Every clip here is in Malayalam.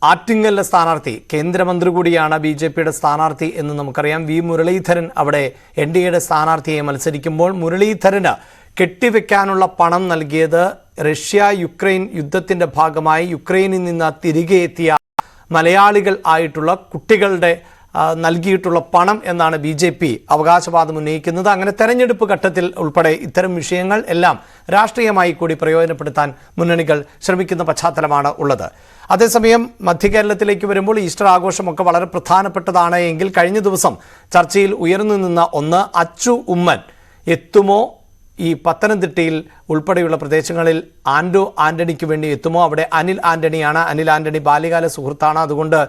ആറ്റിങ്ങലിലെ സ്ഥാനാർത്ഥി കേന്ദ്രമന്ത്രി കൂടിയാണ് ബി.ജെ.പിയുടെ സ്ഥാനാർത്ഥി എന്ന് നമുക്കറിയാം. വി മുരളീധരൻ അവിടെ എൻ.ഡി.എയുടെ സ്ഥാനാർത്ഥിയെ മത്സരിക്കുമ്പോൾ മുരളീധരന് കെട്ടിവെക്കാനുള്ള പണം നൽകിയത് റഷ്യ-യുക്രൈൻ യുദ്ധത്തിൻ്റെ ഭാഗമായി യുക്രൈനിൽ നിന്ന് തിരികെ എത്തിയ മലയാളികൾ ആയിട്ടുള്ള കുട്ടികളുടെ നൽകിയിട്ടുള്ള പണം എന്നാണ് ബി.ജെ.പി അവകാശവാദം ഉന്നയിക്കുന്നത്. അങ്ങനെ തെരഞ്ഞെടുപ്പ് ഘട്ടത്തിൽ ഉൾപ്പെടെ ഇത്തരം വിഷയങ്ങൾ എല്ലാം രാഷ്ട്രീയമായി കൂടി പ്രയോജനപ്പെടുത്താൻ മുന്നണികൾ ശ്രമിക്കുന്ന പശ്ചാത്തലമാണ് ഉള്ളത്. അതേസമയം മധ്യകേരളത്തിലേക്ക് വരുമ്പോൾ ഈസ്റ്റർ ആഘോഷമൊക്കെ വളരെ പ്രധാനപ്പെട്ടതാണ് എങ്കിൽ കഴിഞ്ഞ ദിവസം ചർച്ചയിൽ ഉയർന്നു നിന്ന ഒന്ന് അച്ചു ഉമ്മൻ എത്തുമോ, ഈ പത്തനംതിട്ടയിൽ ഉൾപ്പെടെയുള്ള പ്രദേശങ്ങളിൽ ആന്റണിക്ക് വേണ്ടി എത്തുമോ? അവിടെ അനിൽ ആന്റണിയാണ്. അനിൽ ആന്റണി ബാല്യകാല സുഹൃത്താണ്, അതുകൊണ്ട്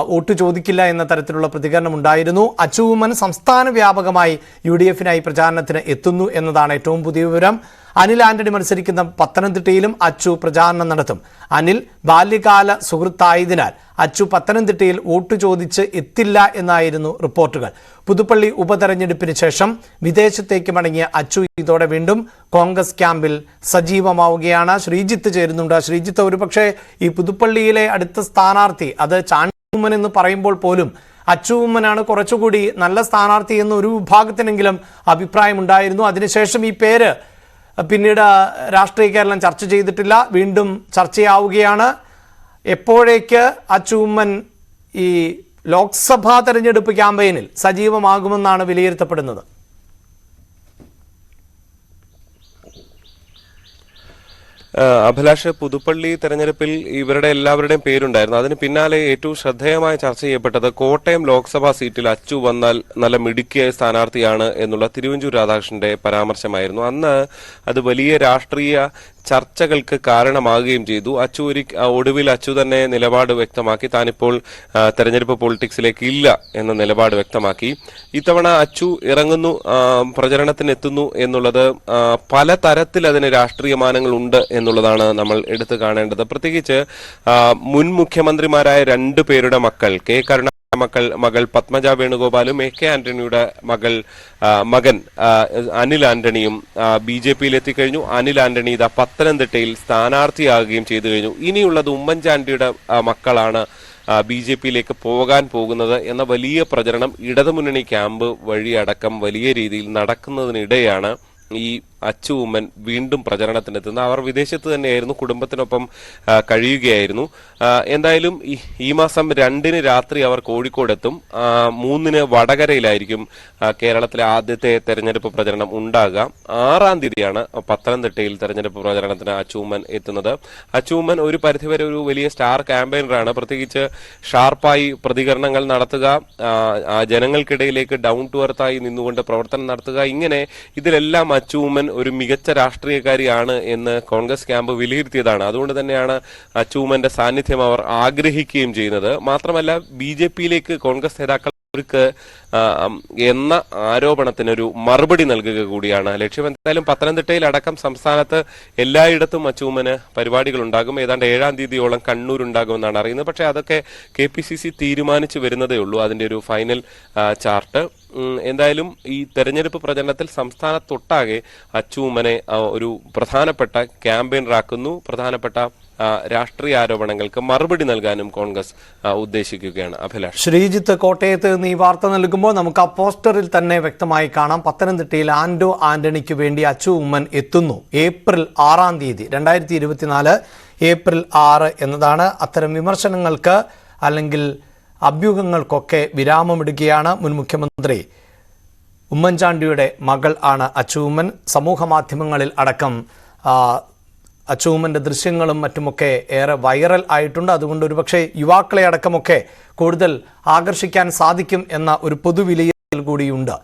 വോട്ട് ചോദിക്കില്ല എന്ന തരത്തിലുള്ള പ്രതികരണം ഉണ്ടായിരുന്നു. അച്ചു ഉമ്മൻ സംസ്ഥാന വ്യാപകമായി UDF-നായി പ്രചാരണത്തിന് എത്തുന്നു എന്നതാണ് ഏറ്റവും പുതിയ വിവരം. അനിൽ ആന്റണി മത്സരിക്കുന്ന പത്തനംതിട്ടയിലും അച്ചു പ്രചാരണം നടത്തും. അനിൽ ബാല്യകാല സുഹൃത്തായതിനാൽ അച്ചു പത്തനംതിട്ടയിൽ വോട്ട് ചോദിച്ച് എത്തില്ല എന്നായിരുന്നു റിപ്പോർട്ടുകൾ. പുതുപ്പള്ളി ഉപതെരഞ്ഞെടുപ്പിന് ശേഷം വിദേശത്തേക്ക് മടങ്ങിയ അച്ചു ഇതോടെ വീണ്ടും കോൺഗ്രസ് ക്യാമ്പിൽ സജീവമാവുകയാണ്. ശ്രീജിത്ത് ചേരുന്നുണ്ട്. ശ്രീജിത്ത്, ഒരുപക്ഷെ ഈ പുതുപ്പള്ളിയിലെ അടുത്ത സ്ഥാനാർത്ഥി അത് ഉമ്മൻ എന്ന് പറയുമ്പോൾ പോലും അച്ചു ഉമ്മനാണ് കുറച്ചുകൂടി നല്ല സ്ഥാനാർത്ഥി എന്ന് ഒരു വിഭാഗത്തിനെങ്കിലും അഭിപ്രായമുണ്ടായിരുന്നു. അതിനുശേഷം ഈ പേര് പിന്നീട് രാഷ്ട്രീയ കേരളം ചർച്ച ചെയ്തിട്ടില്ല, വീണ്ടും ചർച്ചയാവുകയാണ്. എപ്പോഴേക്ക് അച്ചു ഉമ്മൻ ഈ ലോക്സഭാ തെരഞ്ഞെടുപ്പ് ക്യാമ്പയിനിൽ സജീവമാകുമെന്നാണ് വിലയിരുത്തപ്പെടുന്നത്? അഭിലാഷ്, പുതുപ്പള്ളി തെരഞ്ഞെടുപ്പിൽ ഇവരുടെ എല്ലാവരുടെയും പേരുണ്ടായിരുന്നു. അതിന് പിന്നാലെ ഏറ്റവും ശ്രദ്ധേയമായി ചർച്ച ചെയ്യപ്പെട്ടത് കോട്ടയം ലോക്സഭാ സീറ്റിൽ അച്ചു വന്നാൽ നല്ല മിടുക്കിയായ സ്ഥാനാർത്ഥിയാണ് എന്നുള്ള തിരുവഞ്ചൂർ രാധാകൃഷ്ണന്റെ പരാമർശമായിരുന്നു. അന്ന് അത് വലിയ രാഷ്ട്രീയ ചർച്ചകൾക്ക് കാരണമാകുകയും ചെയ്തു. ഒടുവിൽ അച്ചു തന്നെ നിലപാട് വ്യക്തമാക്കി. താനിപ്പോൾ തെരഞ്ഞെടുപ്പ് പൊളിറ്റിക്സിലേക്ക് ഇല്ല എന്ന നിലപാട് വ്യക്തമാക്കി. ഇത്തവണ അച്ചു ഇറങ്ങുന്നു, പ്രചരണത്തിന് എത്തുന്നു എന്നുള്ളത് പല തരത്തിൽ അതിന് രാഷ്ട്രീയ മാനങ്ങൾ ഉണ്ട് എന്നുള്ളതാണ് നമ്മൾ എടുത്തു കാണേണ്ടത്. പ്രത്യേകിച്ച് മുൻ മുഖ്യമന്ത്രിമാരായ രണ്ടു പേരുടെ മക്കൾ, കെ കരുണ മകൾ പത്മജ വേണുഗോപാലും AK ആന്റണിയുടെ മകൻ അനിൽ ആന്റണിയും BJPയിൽ എത്തിക്കഴിഞ്ഞു. അനിൽ ആന്റണി ഇതാ പത്തനംതിട്ടയിൽ സ്ഥാനാർത്ഥിയാകുകയും ചെയ്തു കഴിഞ്ഞു. ഇനിയുള്ളത് ഉമ്മൻചാണ്ടിയുടെ മക്കളാണ് BJPയിലേക്ക് പോകാൻ പോകുന്നത് എന്ന വലിയ പ്രചരണം ഇടതുമുന്നണി ക്യാമ്പ് വഴിയടക്കം വലിയ രീതിയിൽ നടക്കുന്നതിനിടെയാണ് ഈ അച്ചു ഉമ്മൻ വീണ്ടും പ്രചരണത്തിനെത്തുന്ന. അവർ വിദേശത്ത് തന്നെയായിരുന്നു, കുടുംബത്തിനൊപ്പം കഴിയുകയായിരുന്നു. എന്തായാലും ഈ മാസം 2-ന് രാത്രി അവർ കോഴിക്കോടെത്തും. 3-ന് വടകരയിലായിരിക്കും കേരളത്തിലെ ആദ്യത്തെ തെരഞ്ഞെടുപ്പ് പ്രചരണം ഉണ്ടാകുക. 6-ാം തീയതിയാണ് പത്തനംതിട്ടയിൽ തെരഞ്ഞെടുപ്പ് പ്രചരണത്തിന് അച്ചു ഉമ്മൻ എത്തുന്നത്. അച്ചു ഉമ്മൻ ഒരു പരിധിവരെ ഒരു വലിയ സ്റ്റാർ ക്യാമ്പയിനറാണ്. പ്രത്യേകിച്ച് ഷാർപ്പായി പ്രതികരണങ്ങൾ നടത്തുക, ജനങ്ങൾക്കിടയിലേക്ക് ഡൗൺ ടു എർത്തായി നിന്നുകൊണ്ട് പ്രവർത്തനം നടത്തുക, ഇങ്ങനെ ഇതിലെല്ലാം അച്ചു ഉമ്മൻ ഒരു മികച്ച രാഷ്ട്രീയക്കാരിയാണ് എന്ന് കോൺഗ്രസ് ക്യാമ്പ് വിലയിരുത്തിയതാണ്. അതുകൊണ്ട് തന്നെയാണ് അച്ചു ഉമ്മന്റെ സാന്നിധ്യം അവർ ആഗ്രഹിക്കുകയും ചെയ്യുന്നത്. മാത്രമല്ല BJPയിലേക്ക് കോൺഗ്രസ് നേതാക്കൾ എന്ന ആരോപണത്തിനൊരു മറുപടി നൽകുക കൂടിയാണ് ലക്ഷ്യം. എന്തായാലും പത്തനംതിട്ടയിൽ അടക്കം സംസ്ഥാനത്ത് എല്ലായിടത്തും അച്ചു ഉമ്മന് പരിപാടികൾ ഉണ്ടാകും. ഏതാണ്ട് 7-ാം തീയതിയോളം കണ്ണൂരുണ്ടാകുമെന്നാണ് അറിയുന്നത്. പക്ഷെ അതൊക്കെ KPCC തീരുമാനിച്ചു വരുന്നതേ ഉള്ളൂ, അതിന്റെ ഒരു ഫൈനൽ ചാർട്ട്. എന്തായാലും ഈ തെരഞ്ഞെടുപ്പ് പ്രചരണത്തിൽ സംസ്ഥാനത്തൊട്ടാകെ അച്ചു ഉമ്മനെ ഒരു പ്രധാനപ്പെട്ട ക്യാമ്പയിനറാക്കുന്നു. പ്രധാനപ്പെട്ട രാഷ്ട്രീയ ആരോപണങ്ങൾക്ക് മറുപടി നൽകാനും കോൺഗ്രസ് ഉദ്ദേശിക്കുകയാണ്. അഭിലാഷ്, ശ്രീജിത്ത് കോട്ടയത്ത് നിന്ന് ഈ വാർത്ത നൽകുമ്പോൾ നമുക്ക് ആ പോസ്റ്ററിൽ തന്നെ വ്യക്തമായി കാണാം, പത്തനംതിട്ടയിൽ ആന്റണിക്ക് വേണ്ടി അച്ചു ഉമ്മൻ എത്തുന്നു. ഏപ്രിൽ 6-ാം തീയതി 2024 ഏപ്രിൽ 6 എന്നതാണ്. അത്തരം വിമർശനങ്ങൾക്ക് അല്ലെങ്കിൽ അഭ്യൂഹങ്ങൾക്കൊക്കെ വിരാമമിടുകയാണ്. മുൻ മുഖ്യമന്ത്രി ഉമ്മൻചാണ്ടിയുടെ മകൾ ആണ് അച്ചു ഉമ്മൻ. സമൂഹ മാധ്യമങ്ങളിൽ അടക്കം അച്ചു ഉമ്മൻ്റെ ദൃശ്യങ്ങളും മറ്റുമൊക്കെ ഏറെ വൈറൽ ആയിട്ടുണ്ട്. അതുകൊണ്ട് ഒരുപക്ഷെ യുവാക്കളെ അടക്കമൊക്കെ കൂടുതൽ ആകർഷിക്കാൻ സാധിക്കും എന്ന ഒരു പൊതുവിലയിരുത്തൽ കൂടിയുണ്ട്.